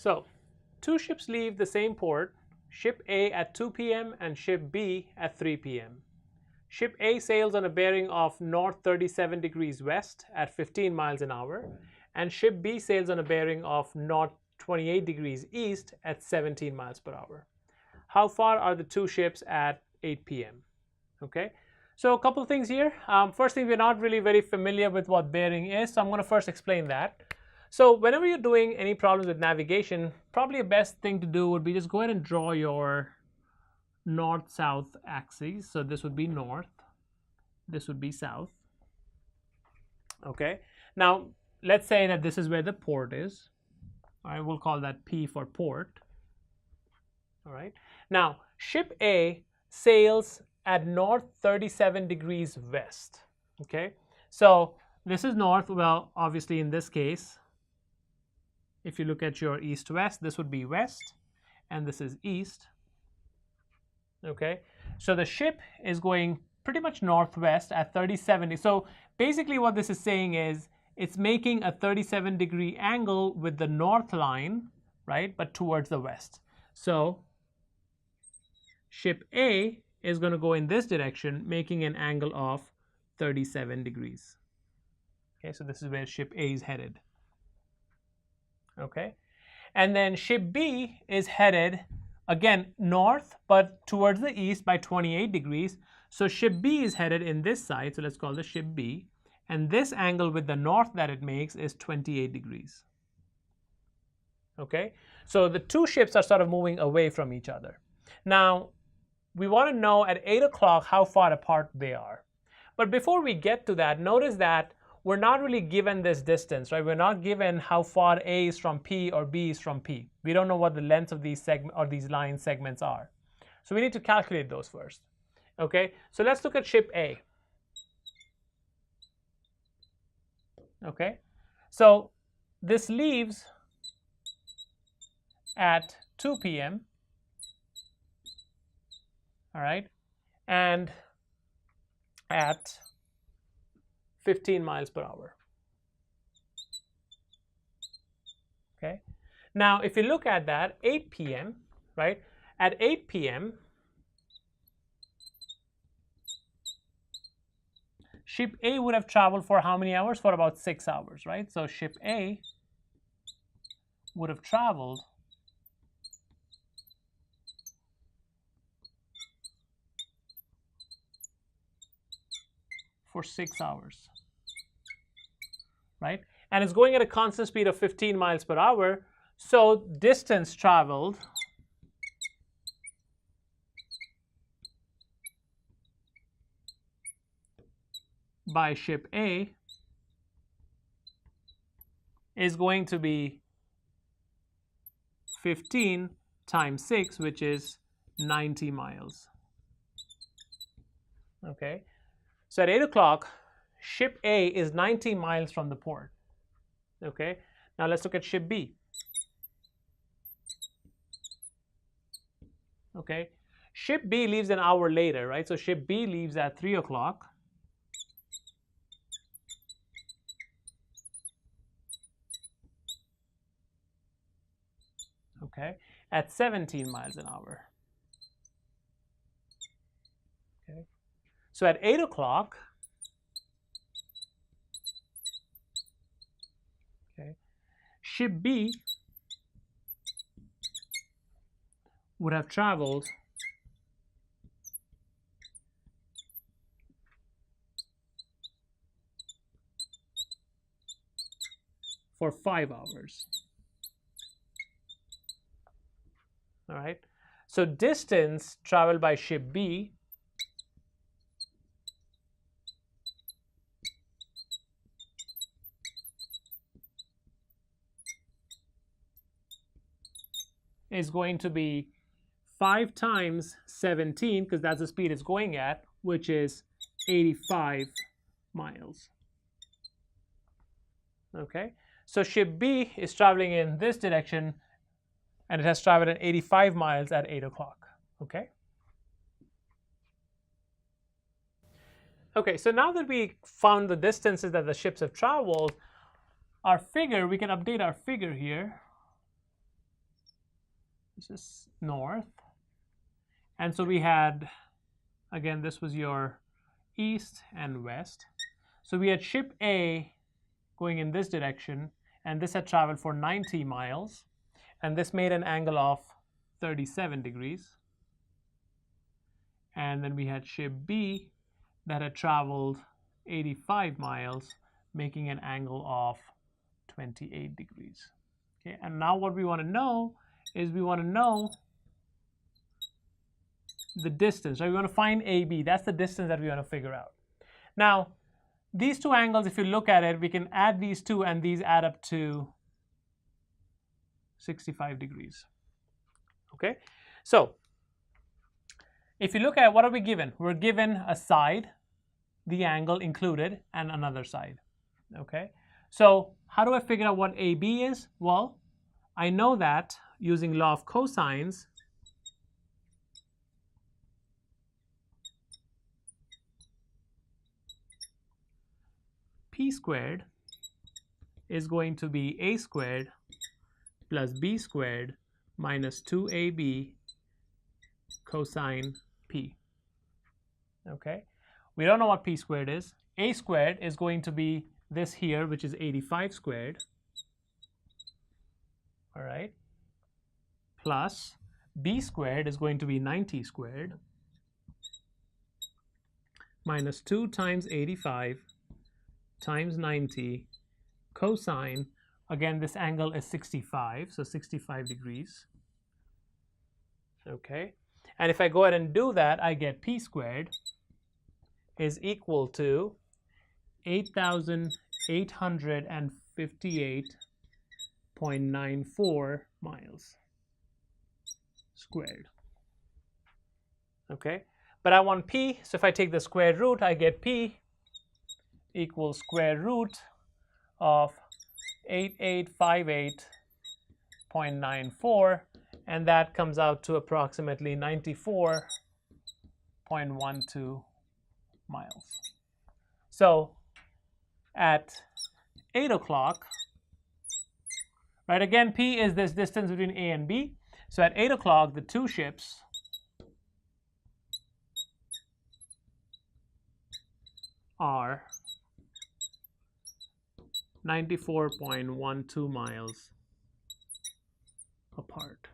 So, two ships leave the same port, ship A at 2 p.m. and ship B at 3 p.m. Ship A sails on a bearing of north 37 degrees west at 15 miles an hour, and ship B sails on a bearing of north 28 degrees east at 17 miles per hour. How far are the two ships at 8 p.m.? Okay, so a couple things here. First thing, we're not really very familiar with what bearing is, so I'm going to first explain that. So whenever you're doing any problems with navigation, probably the best thing to do would be just go ahead and draw your north-south axes. So this would be north, this would be south. Okay, now let's say that this is where the port is. All right, we'll call that P for port. All right, now ship A sails at north 37 degrees west. Okay, so this is north. Well, obviously in this case, if you look at your east-west, this would be west, and this is east. Okay, so the ship is going pretty much northwest at 37. So basically what this is saying is it's making a 37-degree angle with the north line, right, but towards the west. So ship A is going to go in this direction, making an angle of 37 degrees. Okay, so this is where ship A is headed. Okay, and then ship B is headed again north but towards the east by 28 degrees. So ship B is headed in this side, so let's call this ship B, and this angle with the north that it makes is 28 degrees. Okay, so the two ships are sort of moving away from each other. Now we want to know at 8 o'clock how far apart they are. But before we get to that, notice that we're not really given this distance, right? We're not given how far A is from P or B is from P. We don't know what the length of these segments or these line segments are. So we need to calculate those first. Okay, so let's look at ship A. Okay, so this leaves at 2 p.m. All right, and at 15 miles per hour. Okay, now if you look at that, 8 p.m., right? At 8 p.m., ship A would have traveled for how many hours? For about 6 hours, right? So ship A would have traveled for 6 hours, right? And it's going at a constant speed of 15 miles per hour. So distance traveled by ship A is going to be 15 times 6, which is 90 miles. Okay, so at 8 o'clock, ship A is 90 miles from the port. Okay, now let's look at ship B. Okay, ship B leaves an hour later, right? So ship B leaves at 3 o'clock. Okay, at 17 miles an hour. Okay, so at 8 o'clock, okay, ship B would have traveled for 5 hours. All right, so distance traveled by ship B is going to be 5 times 17, because that's the speed it's going at, which is 85 miles. Okay, so ship B is traveling in this direction, and it has traveled at 85 miles at 8 o'clock. Okay. Okay, so now that we found the distances that the ships have traveled, our figure, we can update our figure here. This is north. And so we had, again, this was your east and west. So we had ship A going in this direction, and this had traveled for 90 miles, and this made an angle of 37 degrees. And then we had ship B that had traveled 85 miles, making an angle of 28 degrees. Okay, and now what we want to know is we want to know the distance. So we want to find AB. That's the distance that we want to figure out. Now, these two angles, if you look at it, we can add these two, and these add up to 65 degrees. Okay, so if you look at what are we given? We're given a side, the angle included, and another side. Okay, so how do I figure out what AB is? Well, I know that using law of cosines, P squared is going to be A squared plus B squared minus 2AB cosine P. Okay, we don't know what P squared is. A squared is going to be this here, which is 85 squared. All right, plus B squared is going to be 90 squared minus 2 times 85 times 90 cosine, again this angle is 65, so 65 degrees. Okay, and if I go ahead and do that, I get P squared is equal to 8,858.94 miles squared. Okay, but I want P, so if I take the square root, I get P equals square root of 8858.94, and that comes out to approximately 94.12 miles. So at 8 o'clock, right, again, P is this distance between A and B. So at 8 o'clock, the two ships are 94.12 miles apart.